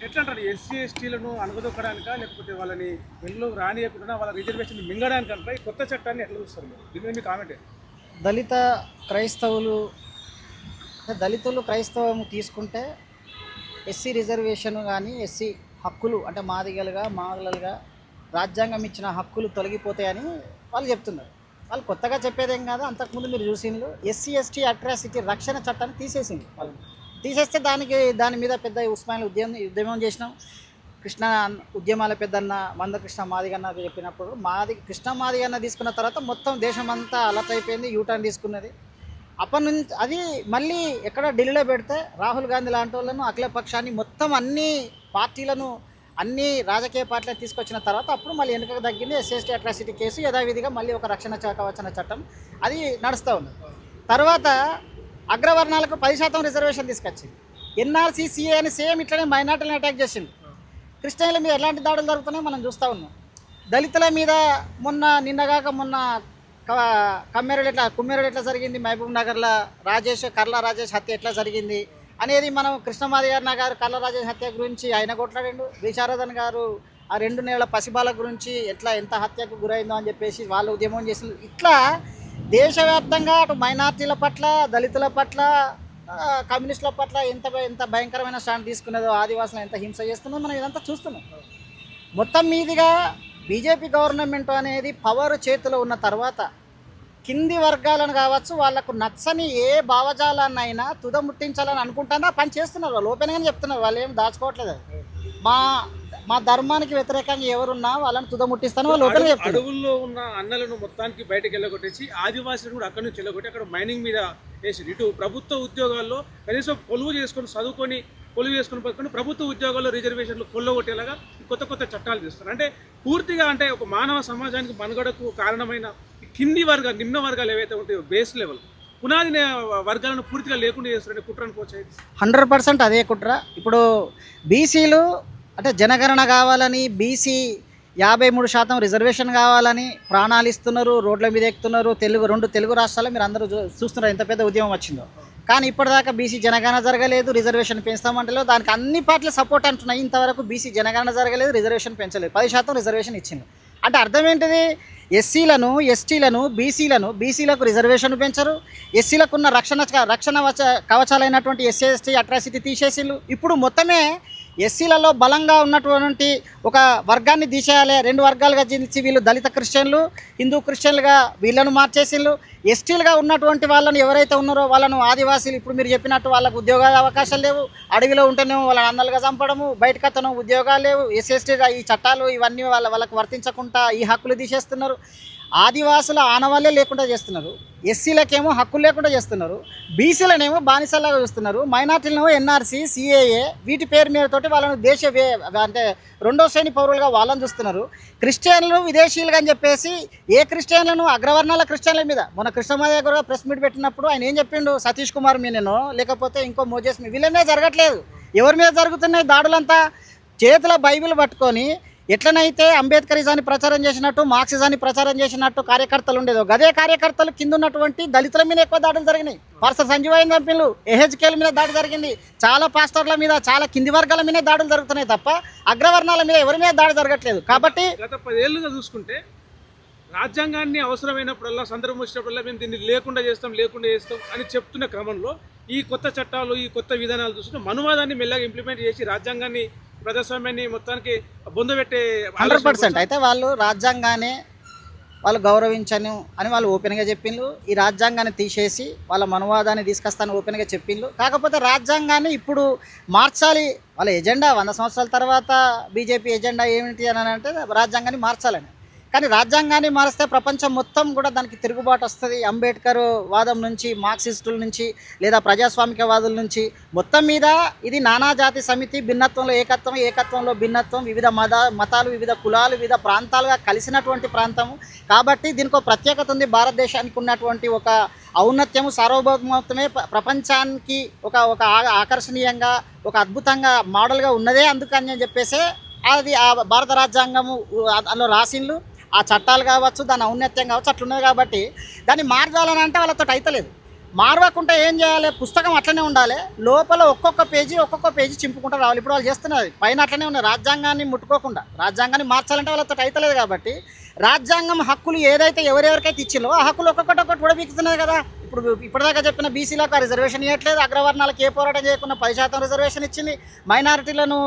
ఎట్లా అంటారు ఎస్సీ ఎస్టీలను అణగదొక్కడానికా లేకపోతే వాళ్ళని వెలుగులోకి రానియకుండా వాళ్ళ రిజర్వేషన్ మింగడానికి అంటే ఈ కొత్త చట్టాన్ని ఎట్లా చూస్తారు మీరు దీని మీద మీ కామెంట్ ఏంటి? దళిత క్రైస్తవులు దళితులు క్రైస్తవం తీసుకుంటే ఎస్సీ రిజర్వేషన్ కానీ ఎస్సీ హక్కులు అంటే మాదిగలుగా మాగలలుగా రాజ్యాంగం ఇచ్చిన హక్కులు తొలగిపోతాయని వాళ్ళు చెప్తున్నారు. వాళ్ళు కొత్తగా చెప్పేదేం కాదు. అంతకుముందు మీరు చూసిండ్రు ఎస్సీ ఎస్టీ అట్రాసిటీ రక్షణ చట్టాన్ని తీసేసింది. వాళ్ళు తీసేస్తే దాని మీద పెద్ద ఉస్మానియా ఉద్యమం చేసినాం. కృష్ణ ఉద్యమాల పెద్దన్న మందకృష్ణ మాదిగన్న చెప్పినప్పుడు కృష్ణ మాదిగన్న తీసుకున్న తర్వాత మొత్తం దేశమంతా అలర్ట్ అయిపోయింది, యూటర్న్ తీసుకున్నది. అప్పటి నుంచి అది మళ్ళీ ఎక్కడ ఢిల్లీలో పెడితే రాహుల్ గాంధీ లాంటి వాళ్ళను అఖిలపక్షాన్ని మొత్తం అన్ని పార్టీలను అన్ని రాజకీయ పార్టీలను తీసుకొచ్చిన తర్వాత అప్పుడు మళ్ళీ వెనుకకు తగ్గింది. ఎస్సీ అట్రాసిటీ కేసు యథావిధిగా మళ్ళీ ఒక రక్షణ కవచన చట్టం అది నడుస్తూ ఉంది. తర్వాత అగ్రవర్ణాలకు 10% రిజర్వేషన్ తీసుకొచ్చింది. ఎన్ఆర్సీ సిఏ అని సేమ్ ఇట్లనే మైనార్టీలను అటాక్ చేసింది. క్రిస్టియన్ల మీద ఎలాంటి దాడులు జరుగుతున్నాయో మనం చూస్తూ ఉన్నాం. దళితుల మీద నిన్నగాక కుమ్మేరుడు ఎట్లా జరిగింది, మహబూబ్ నగర్లో కర్ల రాజేష్ హత్య ఎట్లా జరిగింది అనేది మనం కృష్ణమాదిగారి గారు కర్ల రాజేష్ హత్య గురించి ఆయన కొట్లాడిండు. విశారదన్ గారు ఆ 2 నెలల పసిబాల గురించి ఎంత హత్యకు గురైందో అని చెప్పేసి వాళ్ళు ఉద్యమం చేసి ఇట్లా దేశవ్యాప్తంగా అటు మైనార్టీల పట్ల దళితుల పట్ల కమ్యూనిస్టుల పట్ల ఎంత భయంకరమైన స్టాండ్ తీసుకున్నదో, ఆదివాసులను ఎంత హింస చేస్తుందో మనం ఇదంతా చూస్తున్నాం. మొత్తం మీదుగా బీజేపీ గవర్నమెంట్ అనేది పవర్ చేతిలో ఉన్న తర్వాత కింది వర్గాలను కావచ్చు వాళ్ళకు నచ్చని ఏ భావజాలాన్నైనా తుదముట్టించాలని అనుకుంటానా పని చేస్తున్నారు. వాళ్ళు ఓపెన్గానే చెప్తున్నారు, వాళ్ళు ఏం దాచుకోవట్లేదు. మా ధర్మానికి వ్యతిరేకంగా ఎవరున్నా వాళ్ళని తుదముట్టిస్తాను వాళ్ళు ఓపెన్గా చెప్తారు. అడవుల్లో ఉన్న అన్నలను మొత్తానికి బయటకు వెళ్ళగొట్టేసి ఆదివాసులను కూడా అక్కడి నుంచి వెళ్ళగొట్టి అక్కడ మైనింగ్ మీద వేసి ఇటు ప్రభుత్వ ఉద్యోగాల్లో కనీసం కొలువు చేసుకొని ప్రభుత్వ ఉద్యోగాల్లో రిజర్వేషన్లు కొల్లగొట్టేలాగా కొత్త చట్టాలు తీస్తారు. అంటే పూర్తిగా అంటే ఒక మానవ సమాజానికి మనుగడకు కారణమైన నిమ్న వర్గాలు ఏవైతే ఉంటాయో బేస్ లెవెల్ పునాది వర్గాలను పూర్తిగా లేకుండా చేస్తారంటే కుట్ర అనుకోవచ్చు. 100% అదే కుట్ర. ఇప్పుడు బీసీలు అంటే జనగణన కావాలని బీసీ 53% రిజర్వేషన్ కావాలని ప్రాణాలు ఇస్తున్నారు, రోడ్ల మీద ఎక్కుతున్నారు. 2 తెలుగు రాష్ట్రాల్లో మీరు అందరూ చూస్తున్నారు ఎంత పెద్ద ఉద్యమం వచ్చిందో. కానీ ఇప్పటిదాకా బీసీ జనగణన జరగలేదు, రిజర్వేషన్ పెంచుతామంటలేదు. దానికి అన్ని పార్టీలు సపోర్ట్ అంటున్నాయి. ఇంతవరకు బీసీ జనగణన జరగలేదు, రిజర్వేషన్ పెంచలేదు. 10% రిజర్వేషన్ ఇచ్చింది. అంటే అర్థం ఏంటిది? ఎస్సీలను ఎస్టీలను బీసీలకు రిజర్వేషన్ పెంచరు. ఎస్సీలకు ఉన్న రక్షణ కవచాలైనటువంటి ఎస్సీ ఎస్టీ అట్రాసిటీ తీసేసిళ్ళు. ఇప్పుడు మొత్తమే ఎస్సీలలో బలంగా ఉన్నటువంటి ఒక వర్గాన్ని తీసేయాలి, 2 వర్గాలుగా చేసి వీళ్ళు దళిత క్రిస్టియన్లు హిందూ క్రిస్టియన్లుగా వీళ్ళను మార్చేసిళ్ళు. ఎస్టీలుగా ఉన్నటువంటి వాళ్ళను ఎవరైతే ఉన్నారో వాళ్ళను ఆదివాసీలు ఇప్పుడు మీరు చెప్పినట్టు వాళ్ళకు ఉద్యోగాల అవకాశాలు లేవు. అడవిలో ఉంటేనేమో వాళ్ళని అన్నలుగా చంపడము, బయటకు అతను ఉద్యోగాలు లేవు. ఎస్సీగా ఈ చట్టాలు ఇవన్నీ వాళ్ళకు వర్తించకుండా ఈ హక్కులు తీసేస్తున్నారు. ఆదివాసుల ఆనవాళ్ళే లేకుండా చేస్తున్నారు. ఎస్సీలకేమో హక్కులు లేకుండా చేస్తున్నారు. బీసీలనేమో బానిసలాగా చూస్తున్నారు. మైనార్టీలనేమో ఎన్ఆర్సీ సిఏఏ వీటి పేరు మీదతోటి వాళ్ళను అంటే 2వ శ్రేణి పౌరులుగా వాళ్ళని చూస్తున్నారు. క్రిస్టియన్లు విదేశీయులుగా అని చెప్పేసి ఏ క్రిస్టియన్లను అగ్రవర్ణాల క్రిస్టియన్ల మీద మొన్న కృష్ణమాదిగ గారు ప్రెస్ మీట్ పెట్టినప్పుడు ఆయన ఏం చెప్పిండు? సతీష్ కుమార్ మీనేనో లేకపోతే ఇంకో మోజేస్ వీళ్ళనే జరగట్లేదు. ఎవరి మీద జరుగుతున్నాయి దాడులంతా? చేతుల బైబిల్ పట్టుకొని ఎట్లనైతే అంబేద్కరిజాన్ని ప్రచారం చేసినట్టు మార్క్సిజాన్ని ప్రచారం చేసినట్టు కార్యకర్తలు ఉండేదో గదే కార్యకర్తలు కింద ఉన్నటువంటి దళితుల మీద ఎక్కువ దాడులు జరిగినాయి. పర్స సంజీవైన చంపిళ్ళు, ఎహెచ్కేల మీద దాడి జరిగింది. చాలా పాస్టర్ల మీద చాలా కింది వర్గాల మీద దాడులు జరుగుతున్నాయి తప్ప అగ్రవర్ణాల మీద ఎవరి మీద దాడి జరగట్లేదు. కాబట్టి గత 10 ఏళ్ళుగా చూసుకుంటే రాజ్యాంగాన్ని అవసరమైనప్పుడల్లా సందర్భం వచ్చినప్పుడల్లా మేము దీన్ని లేకుండా చేస్తాం అని చెప్తున్న క్రమంలో ఈ కొత్త చట్టాలు ఈ కొత్త విధానాలు చూస్తుంటే మనువాదాన్ని మెల్లగా ఇంప్లిమెంట్ చేసి రాజ్యాంగాన్ని ప్రజాస్వామ్యాన్ని మొత్తానికి బొందబెట్టే 100% అయితే వాళ్ళు రాజ్యాంగాన్ని వాళ్ళు గౌరవించను అని వాళ్ళు ఓపెన్గా చెప్పిండ్రు. ఈ రాజ్యాంగాన్ని తీసేసి వాళ్ళ మనువాదాన్ని తీసుకొస్తాను ఓపెన్గా చెప్పిండ్రు. కాకపోతే రాజ్యాంగాన్ని ఇప్పుడు మార్చాలి. వాళ్ళ ఎజెండా 100 సంవత్సరాల తర్వాత బీజేపీ ఎజెండా ఏమిటి అని అంటే రాజ్యాంగాన్ని మార్చాలని. కానీ రాజ్యాంగాన్ని మారిస్తే ప్రపంచం మొత్తం కూడా దానికి తిరుగుబాటు వస్తుంది. అంబేద్కర్ వాదం నుంచి, మార్క్సిస్టుల నుంచి లేదా ప్రజాస్వామికవాదుల నుంచి మొత్తం మీద ఇది నానాజాతి సమితి, భిన్నత్వంలో ఏకత్వం, ఏకత్వంలో భిన్నత్వం, వివిధ మతాలు వివిధ కులాలు వివిధ ప్రాంతాలుగా కలిసినటువంటి ప్రాంతము. కాబట్టి దీనికి ఒక ప్రత్యేకత ఉంది. భారతదేశానికి ఉన్నటువంటి ఒక ఔన్నత్యము సార్వభౌమత్వమే ప్రపంచానికి ఒక ఆకర్షణీయంగా ఒక అద్భుతంగా మోడల్గా ఉన్నదే. అందుకని చెప్పేసి అది ఆ భారత రాజ్యాంగము అందులో రాసిండ్లు. ఆ చట్టాలు కావచ్చు, దాని ఔన్నత్యం కావచ్చు అట్లున్నది. కాబట్టి దాన్ని మార్చాలని అంటే వాళ్ళతో అయితలేదు. మార్వకుంటే ఏం చేయాలి, పుస్తకం అట్లనే ఉండాలి, లోపల ఒక్కొక్క పేజీ చింపుకుంటూ రావాలి. ఇప్పుడు వాళ్ళు చేస్తున్నది పైన అట్లనే ఉన్నాయి, రాజ్యాంగాన్ని ముట్టుకోకుండా. రాజ్యాంగాన్ని మార్చాలంటే వాళ్ళతో అయితలేదు కాబట్టి రాజ్యాంగం హక్కులు ఏదైతే ఎవరెవరికైతే ఇచ్చిందో ఆ హక్కులు ఒక్కొక్కటి కూడా బిగుతున్నది కదా. ఇప్పుడు ఇప్పటిదాకా చెప్పిన బీసీలకు ఆ రిజర్వేషన్ ఇవ్వట్లేదు, అగ్రవర్ణాలకు ఏ పోరాటం చేయకుండా 10% రిజర్వేషన్ ఇచ్చింది, మైనారిటీలను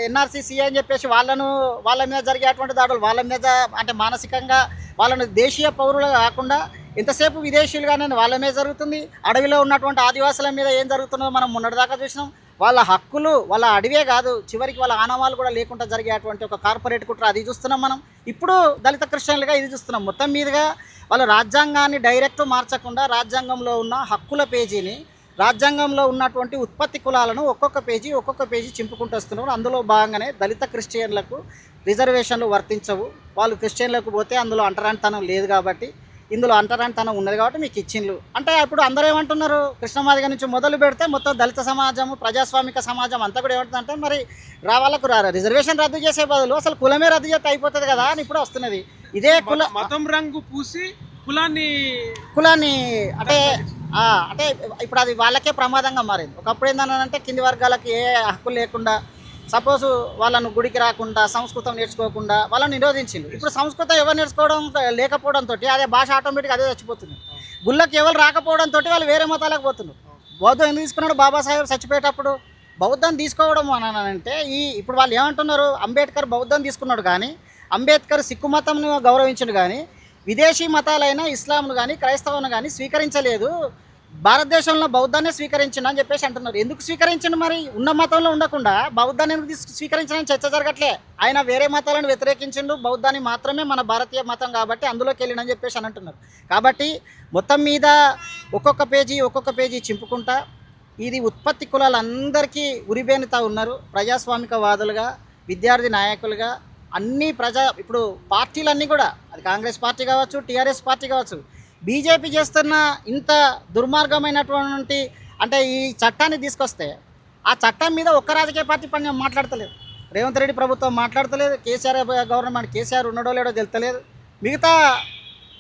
ఎన్ఆర్సీ సిఐ అని చెప్పేసి వాళ్ళ మీద జరిగేటువంటి దాడులు వాళ్ళ మీద అంటే మానసికంగా వాళ్ళను దేశీయ పౌరులు కాకుండా ఎంతసేపు విదేశీయులుగానే వాళ్ళ మీద జరుగుతుంది. అడవిలో ఉన్నటువంటి ఆదివాసుల మీద ఏం జరుగుతుందో మనం మొన్నటిదాకా చూసినాం. వాళ్ళ హక్కులు వాళ్ళ అడవే కాదు, చివరికి వాళ్ళ ఆనవాళ్ళు కూడా లేకుండా జరిగేటువంటి ఒక కార్పొరేట్ కుట్ర అది చూస్తున్నాం మనం. ఇప్పుడు దళిత క్రిస్టియన్లుగా ఇది చూస్తున్నాం. మొత్తం మీదుగా వాళ్ళ రాజ్యాంగాన్ని డైరెక్ట్ మార్చకుండా రాజ్యాంగంలో ఉన్న హక్కుల పేజీని, రాజ్యాంగంలో ఉన్నటువంటి ఉత్పత్తి కులాలను ఒక్కొక్క పేజీ చింపుకుంటూ వస్తున్నారు. అందులో భాగంగానే దళిత క్రిస్టియన్లకు రిజర్వేషన్లు వర్తించవు. వాళ్ళు క్రిస్టియన్లకు పోతే అందులో అంటరానితనం లేదు కాబట్టి, ఇందులో అంటరానితనం ఉన్నది కాబట్టి మీకు ఇచ్చిండ్లు అంటే. ఇప్పుడు అందరూ ఏమంటున్నారు, కృష్ణమాదిగ నుంచి మొదలు పెడితే మొత్తం దళిత సమాజము, ప్రజాస్వామిక సమాజం అంతా కూడా ఏమంటుందంటే మరి వాళ్ళకు రిజర్వేషన్ రద్దు చేసే బదులు అసలు కులమే రద్దు చేస్తే అయిపోతుంది కదా అని ఇప్పుడు వస్తున్నది. ఇదే మతం రంగు పూసి కులాన్ని అంటే అంటే ఇప్పుడు అది వాళ్ళకే ప్రమాదంగా మారింది. ఒకప్పుడు ఏంటంటే కింది వర్గాలకి ఏ హక్కు లేకుండా, సపోజ్ వాళ్ళను గుడికి రాకుండా, సంస్కృతం నేర్చుకోకుండా వాళ్ళని నిరోధించింది. ఇప్పుడు సంస్కృతం ఎవరు నేర్చుకోవడం లేకపోవడంతో అదే భాష ఆటోమేటిక్గా అదే చచ్చిపోతుంది. గుళ్ళకి ఎవరు రాకపోవడంతో వాళ్ళు వేరే మతాలకు పోతున్నారు. బౌద్ధం ఎందుకు తీసుకున్నాడు బాబాసాహెబ్ చచ్చిపోయేటప్పుడు? బౌద్ధం తీసుకోవడం అని అంటే ఇప్పుడు వాళ్ళు ఏమంటున్నారు, అంబేద్కర్ బౌద్ధం తీసుకున్నాడు కానీ, అంబేద్కర్ సిక్కు మతంను గౌరవించడు కానీ, విదేశీ మతాలైన ఇస్లాంను కానీ క్రైస్తవును కానీ స్వీకరించలేదు, భారతదేశంలో బౌద్ధాన్ని స్వీకరించండి అని చెప్పేసి అంటున్నారు. ఎందుకు స్వీకరించండి మరి? ఉన్న మతంలో ఉండకుండా బౌద్ధాన్ని ఎందుకు స్వీకరించడానికి చర్చ జరగట్లే. ఆయన వేరే మతాలను వ్యతిరేకించిండు, బౌద్ధాన్ని మాత్రమే మన భారతీయ మతం కాబట్టి అందులోకి వెళ్ళిండని చెప్పేసి అని అంటున్నారు. కాబట్టి మొత్తం మీద ఒక్కొక్క పేజీ చింపుకుంటా ఇది ఉత్పత్తి కులాలందరికీ ఉరిబేనుతా ఉన్నారు. ప్రజాస్వామికవాదులుగా, విద్యార్థి నాయకులుగా, అన్ని ఇప్పుడు పార్టీలన్నీ కూడా, అది కాంగ్రెస్ పార్టీ కావచ్చు, టీఆర్ఎస్ పార్టీ కావచ్చు, బీజేపీ చేస్తున్న ఇంత దుర్మార్గమైనటువంటి అంటే ఈ చట్టాన్ని తీసుకొస్తే ఆ చట్టం మీద ఒక్క రాజకీయ పార్టీ పని మాట్లాడతలేదు. రేవంత్ రెడ్డి ప్రభుత్వం మాట్లాడతలేదు, కేసీఆర్ గవర్నమెంట్ కేసీఆర్ ఉన్నాడో లేడో తెలుస్తలేదు, మిగతా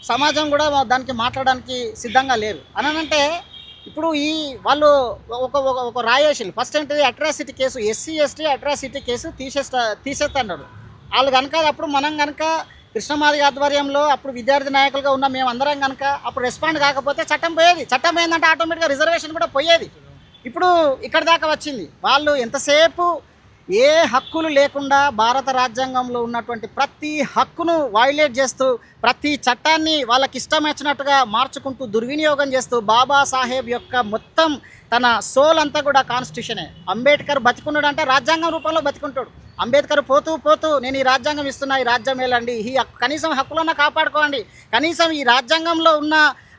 సమాజం కూడా దానికి మాట్లాడడానికి సిద్ధంగా లేరు. అనంటే ఇప్పుడు వాళ్ళు ఒక రాయేషన్లు ఫస్ట్ ఏంటిది atrocity case, SC ST atrocity case తీసేస్తాడు వాళ్ళు కనుక. అప్పుడు మనం కనుక కృష్ణమాదిగ ఆధ్వర్యంలో అప్పుడు విద్యార్థి నాయకులుగా ఉన్న మేమందరం కనుక అప్పుడు రెస్పాండ్ కాకపోతే చట్టం పోయేది. చట్టం ఏంటంటే ఆటోమేటిక్గా రిజర్వేషన్ కూడా పోయేది. ఇప్పుడు ఇక్కడ దాకా వచ్చింది. వాళ్ళు ఎంతసేపు ఏ హక్కులు లేకుండా భారత రాజ్యాంగంలో ఉన్నటువంటి ప్రతి హక్కును వైలేట్ చేస్తూ, ప్రతి చట్టాన్ని వాళ్ళకి ఇష్టం వచ్చినట్టుగా మార్చుకుంటూ, దుర్వినియోగం చేస్తూ, బాబాసాహెబ్ యొక్క మొత్తం తన సోల్ అంతా కూడా కాన్స్టిట్యూషనే. అంబేద్కర్ బతికున్నాడు అంటే రాజ్యాంగం రూపంలో బతికుంటాడు. అంబేద్కర్ పోతూ నేను ఈ రాజ్యాంగం ఇస్తున్నా, ఈ రాజ్యం వెళ్ళండి, కనీసం హక్కులన్నా కాపాడుకోండి, కనీసం ఈ రాజ్యాంగంలో ఉన్న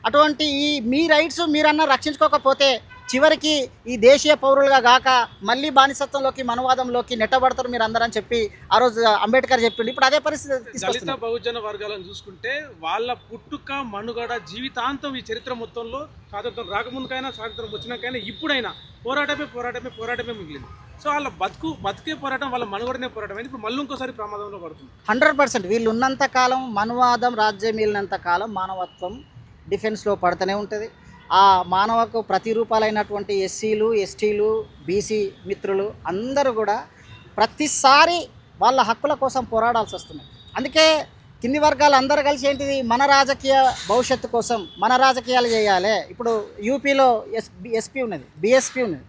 అటువంటి మీ రైట్స్ మీరన్నా రక్షించుకోకపోతే చివరికి ఈ దేశీయ పౌరులుగా గాక మళ్ళీ బానిసత్వంలోకి, మనవాదంలోకి నెట్టబడతారు మీరు అందరని చెప్పి ఆ రోజు అంబేద్కర్ చెప్పిండు. ఇప్పుడు అదే పరిస్థితి. దళిత బహుజన వర్గాలను చూసుకుంటే వాళ్ళ పుట్టుక, మనుగడ, జీవితాంతం ఈ చరిత్ర మొత్తంలో స్వాతంత్రం రాకముందుకైనా, స్వాతంత్రం వచ్చినాకైనా, ఇప్పుడైనా పోరాటమే మిగిలింది. సో వాళ్ళ బతికే పోరాటం, వాళ్ళ మనుగడనే పోరాటం అయింది. ఇప్పుడు మళ్ళీ ఇంకోసారి ప్రమాదంలో పడుతుంది. 100% వీళ్ళు ఉన్నంత కాలం, మనువాదం రాజ్యం మిగిలినంత కాలం మానవత్వం డిఫెన్స్లో పడుతూనే ఉంటుంది. ఆ మానవకు ప్రతిరూపాలైనటువంటి ఎస్సీలు, ఎస్టీలు, బీసీ మిత్రులు అందరూ కూడా ప్రతిసారి వాళ్ళ హక్కుల కోసం పోరాడాల్సి వస్తుంది. అందుకే కింది వర్గాలు అందరూ కలిసి ఏంటిది, మన రాజకీయ భవిష్యత్తు కోసం మన రాజకీయాలు చేయాలి. ఇప్పుడు యూపీలో ఎస్పీ ఉన్నది, బీఎస్పీ ఉన్నది,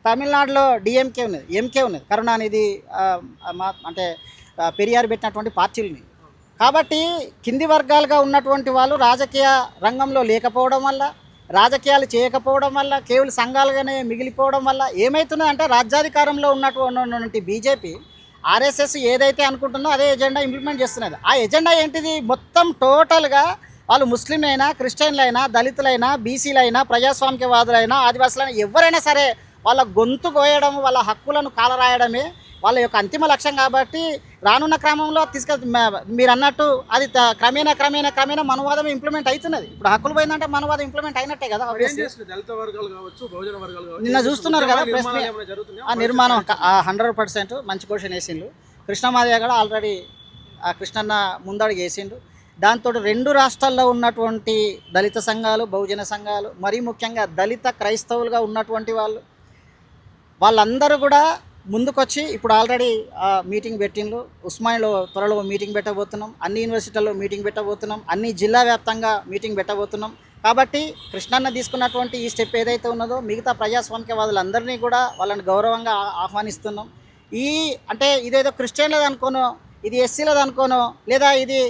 తమిళనాడులో డిఎంకే ఉన్నది, ఎంకే ఉన్నది, కరుణానిధి అంటే పెరియార్ పెట్టినటువంటి పార్టీలని. కాబట్టి కింది వర్గాలుగా ఉన్నటువంటి వాళ్ళు రాజకీయ రంగంలో లేకపోవడం వల్ల, రాజకీయాలు చేయకపోవడం వల్ల, కేవలం సంఘాలుగానే మిగిలిపోవడం వల్ల ఏమవుతుందంటే రాజ్యాధికారంలో ఉన్నటువంటి బీజేపీ, ఆర్ఎస్ఎస్ ఏదైతే అనుకుంటుందో అదే ఎజెండా ఇంప్లిమెంట్ చేస్తున్నది. ఆ ఎజెండా ఏంటిది, మొత్తం టోటల్గా వాళ్ళు ముస్లింలైనా, క్రిస్టియన్లైనా, దళితులైనా, బీసీలైనా, ప్రజాస్వామికవాదులైనా, ఆదివాసులైనా ఎవరైనా సరే వాళ్ళ గొంతు కోయడం, వాళ్ళ హక్కులను కాలరాయడమే వాళ్ళ యొక్క అంతిమ లక్ష్యం. కాబట్టి రానున్న క్రమంలో మీరు అన్నట్టు అది క్రమేణా మనవాదం ఇంప్లిమెంట్ అవుతున్నది. ఇప్పుడు హక్కులు పోయిందంటే మనవాదం ఇంప్లిమెంట్ అయినట్టే కదా. నిన్న చూస్తున్నారు కదా ఆ నిర్మాణం 100% మంచి క్వశ్చన్ వేసిండు. కృష్ణమాదిగ కూడా ఆల్రెడీ ఆ కృష్ణన్న ముందడుగు వేసిండు. దాంతో రెండు రాష్ట్రాల్లో ఉన్నటువంటి దళిత సంఘాలు, బహుజన సంఘాలు, మరీ ముఖ్యంగా దళిత క్రైస్తవులుగా ఉన్నటువంటి వాళ్ళందరూ కూడా ముందుకొచ్చి ఇప్పుడు ఆల్రెడీ మీటింగ్ పెట్టిండ్రు. ఉస్మానియాలో త్వరలో మీటింగ్ పెట్టబోతున్నాం, అన్ని యూనివర్సిటీల్లో మీటింగ్ పెట్టబోతున్నాం, అన్ని జిల్లా వ్యాప్తంగా మీటింగ్ పెట్టబోతున్నాం. కాబట్టి కృష్ణన్న తీసుకున్నటువంటి ఈ స్టెప్ ఏదైతే ఉన్నదో మిగతా ప్రజాస్వామికవాదులందరినీ కూడా వాళ్ళని గౌరవంగా ఆహ్వానిస్తున్నాం. అంటే ఇదేదో క్రిస్టియన్లది అనుకోనో, ఇది ఎస్సీలది అనుకోనో, లేదా ఇది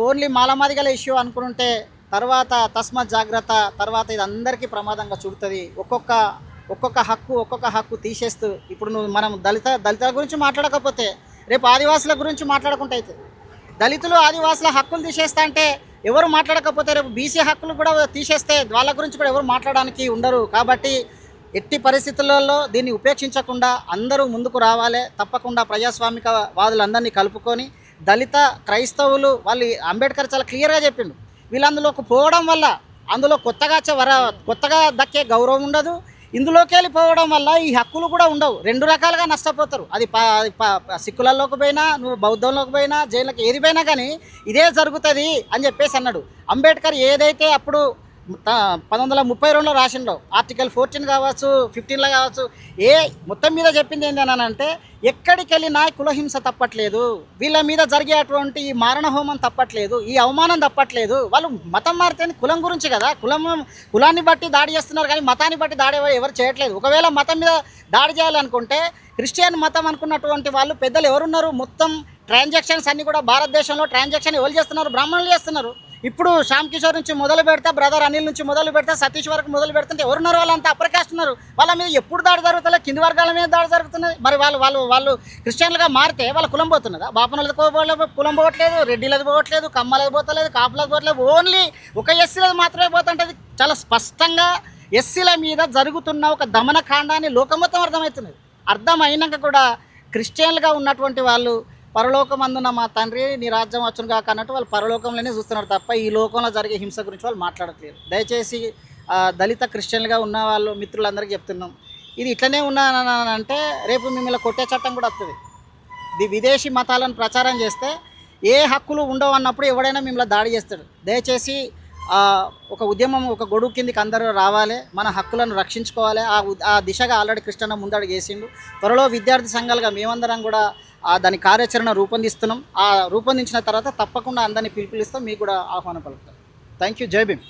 ఓన్లీ మాలమాదిగల ఇష్యూ అనుకుంటే తర్వాత తస్మాత్ జాగ్రత్త, తర్వాత ఇది అందరికీ ప్రమాదంగా చూడుతుంది. ఒక్కొక్క హక్కు తీసేస్తూ ఇప్పుడు మనం దళితుల గురించి మాట్లాడకపోతే రేపు ఆదివాసుల గురించి మాట్లాడకుండా అవుతుంది. దళితులు ఆదివాసుల హక్కులు తీసేస్తా అంటే ఎవరు మాట్లాడకపోతే రేపు బీసీ హక్కులు కూడా తీసేస్తే వాళ్ళ గురించి కూడా ఎవరు మాట్లాడడానికి ఉండరు. కాబట్టి ఎట్టి పరిస్థితులలో దీన్ని ఉపేక్షించకుండా అందరూ ముందుకు రావాలి. తప్పకుండా ప్రజాస్వామిక వాదులందరినీ కలుపుకొని దళిత క్రైస్తవులు వాళ్ళు అంబేద్కర్ చాలా క్లియర్గా చెప్పిండు. వీళ్ళందులోకి పోవడం వల్ల అందులో కొత్తగా దక్కే గౌరవం ఉండదు. ఇందులోకి వెళ్ళిపోవడం వల్ల ఈ హక్కులు కూడా ఉండవు. రెండు రకాలుగా నష్టపోతారు. అది సిక్కులలోకి పోయినా, నువ్వు బౌద్ధంలోకి పోయినా, జైళ్ళకి ఏది పోయినా కానీ ఇదే జరుగుతుంది అని చెప్పేసి అన్నాడు. అంబేద్కర్ ఏదైతే అప్పుడు 1932లో రాసిండో ఆర్టికల్ 14 కావచ్చు, 15లో కావచ్చు, మొత్తం మీద చెప్పింది ఏంటనంటే ఎక్కడికి వెళ్ళినా కులహింస తప్పట్లేదు, వీళ్ళ మీద జరిగేటువంటి ఈ మారణ హోమం తప్పట్లేదు, ఈ అవమానం తప్పట్లేదు. వాళ్ళు మతం మారితే కులం గురించి కదా, కులాన్ని బట్టి దాడి చేస్తున్నారు కానీ మతాన్ని బట్టి దాడి ఎవరు చేయట్లేదు. ఒకవేళ మతం మీద దాడి చేయాలనుకుంటే క్రిస్టియన్ మతం అనుకున్నటువంటి వాళ్ళు పెద్దలు ఎవరున్నారు? మొత్తం ట్రాన్సాక్షన్స్ అన్నీ కూడా భారతదేశంలో ట్రాన్సాక్షన్ ఎవరు చేస్తున్నారు? బ్రాహ్మణులు చేస్తున్నారు. ఇప్పుడు శ్యామ్ కిషోర్ నుంచి మొదలు పెడితే, బ్రదర్ అనిల్ నుంచి మొదలు పెడితే, సతీష్ వరకు మొదలు పెడుతుంటే ఎవరున్నారు? వాళ్ళంతా అప్పర్ కాస్ట్ ఉన్నారు. వాళ్ళ మీద ఎప్పుడు దాడి జరుగుతుంది? కింది వర్గాల మీద దాడి జరుగుతున్నది. మరి వాళ్ళు క్రిస్టియన్లుగా మారితే వాళ్ళ కులం పోతున్నదా? బాపనలది కులం పోవట్లేదు, రెడ్డిలది పోవట్లేదు, కమ్మలది పోతలేదు, కాపులది పోవట్లేదు, ఓన్లీ ఒక ఎస్సీలది మాత్రమే పోతుంటుంది. చాలా స్పష్టంగా ఎస్సీల మీద జరుగుతున్న ఒక దమనకాండాన్ని లోకం మొత్తం అర్థమవుతున్నది. అర్థమైనాక కూడా క్రిస్టియన్లుగా ఉన్నటువంటి వాళ్ళు పరలోకమందున్న మా తండ్రి నీ రాజ్యం వచ్చును కాక అన్నట్టు వాళ్ళు పరలోకంలోనే చూస్తున్నారు తప్ప ఈ లోకంలో జరిగే హింస గురించి వాళ్ళు మాట్లాడట్లేదు. దయచేసి దళిత క్రిస్టియన్లుగా ఉన్న వాళ్ళు మిత్రులందరికీ చెప్తున్నాం, ఇది ఇట్లనే ఉన్నానంటే రేపు మిమ్మల్ని కొట్టే చట్టం కూడా వస్తుంది. విదేశీ మతాలను ప్రచారం చేస్తే ఏ హక్కులు ఉండవు అన్నప్పుడు ఎవడైనా మిమ్మల్ని దాడి చేస్తాడు. దయచేసి ఒక ఉద్యమం, ఒక గొడుగు కిందికి అందరూ రావాలి, మన హక్కులను రక్షించుకోవాలి. ఆ దిశగా ఆల్రెడీ కృష్ణన్న ముందడుగు వేసిండు. త్వరలో విద్యార్థి సంఘాలుగా మేమందరం కూడా దాని కార్యాచరణ రూపొందిస్తున్నాం. రూపొందించిన తర్వాత తప్పకుండా అందరినీ పిలుపునిస్తాం, మీకు కూడా ఆహ్వానం పలుకుతాం. Thank you. జై భీమ్.